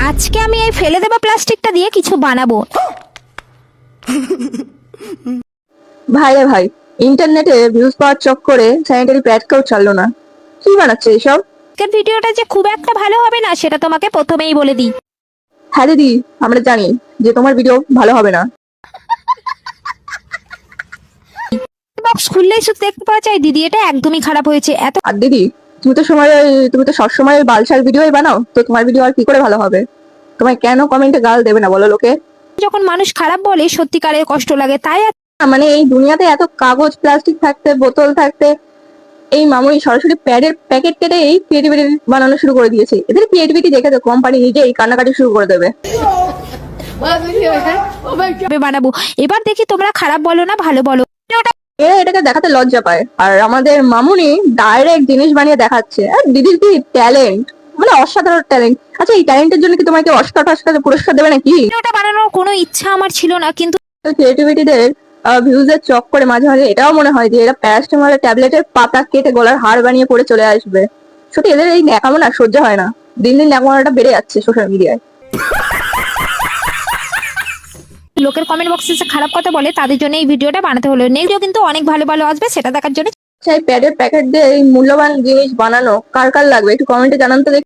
আজকে আমি এই ফেলে দেওয়া প্লাস্টিকটা দিয়ে কিছু বানাবো। ভাই রে ভাই, ইন্টারনেটে ভিউজ পাওয়ার চক্করে স্যানিটারি প্যাড কেউ ছাড়লো না। কি বানাচ্ছে এইসব? আজকের ভিডিওটা যে খুব একটা ভালো হবে না সেটা তোমাকে প্রথমেই বলে দিই। হ্যাঁ দিদি, আমরা জানি যে তোমার ভিডিও ভালো হবে না। বক্স খুললেই শুধু দেখতে পাওয়া যায় দিদি এটা একদমই খারাপ হয়েছে। এত আর দিদি, তুমি তো সবসময় বালছাল ভিডিওই বানাও, তো তোমার ভিডিও আর কি করে ভালো হবে? তোমায় কেন কমেন্টে গাল দেবে না বলো লোকে? যখন মানুষ খারাপ বলে সত্যিকারের কষ্ট লাগে, তাই মানে এই দুনিয়াতে এত কাগজ প্লাস্টিক থাকতে, বোতল থাকতে, এই মামুনি সরাসরি প্যাডের প্যাকেট কেটে এই ক্রিয়েটিভিটি বানানো শুরু করে দিয়েছে। এদের ক্রিয়েটিভিটি দেখে তো কোম্পানি নিজেই কান্নাকাটি শুরু করে দেবে। বানাবো। এবার দেখি তোমরা খারাপ বলো না ভালো বলো। এটাকে দেখাতে লজ্জা পায়, আর আমাদের মামুনি ডাইরেক্ট জিনিস বানিয়ে দেখাচ্ছে। আর দিদির কি ট্যালেন্ট, মানে অসাধারণ ট্যালেন্ট। আচ্ছা, এই ট্যালেন্টের জন্য কি তোমাকে অস্কার টস্কার পুরস্কার দেবে নাকি? ভিডিওটা বানানোর কোনো ইচ্ছা আমার ছিল না, কিন্তু ক্রিয়েটিভিটিদের ভিউজের চক করে মাঝে মাঝে এটাও মনে হয় যে এরা প্যারাস্টামল ট্যাবলেটের পাতা কেটে গলার হাড় বানিয়ে পড়ে চলে আসবে। সত্যি এদের এই ন্যাকামো না সহ্য হয় না। দিন দিন ন্যাকামোটা বেড়ে যাচ্ছে সোশ্যাল মিডিয়ায়। লোকের কমেন্ট বক্সে খারাপ কথা বলে তাদের জন্য এই ভিডিওটা বানাতে হলো। নেক্সট কিন্তু অনেক ভালো ভালো আসবে, সেটা দেখার জন্য সেই প্যাডের প্যাকেট দিয়ে এই মূল্যবান জিনিস বানানো কার কার লাগবে একটু কমেন্টে জানান তো দেখি।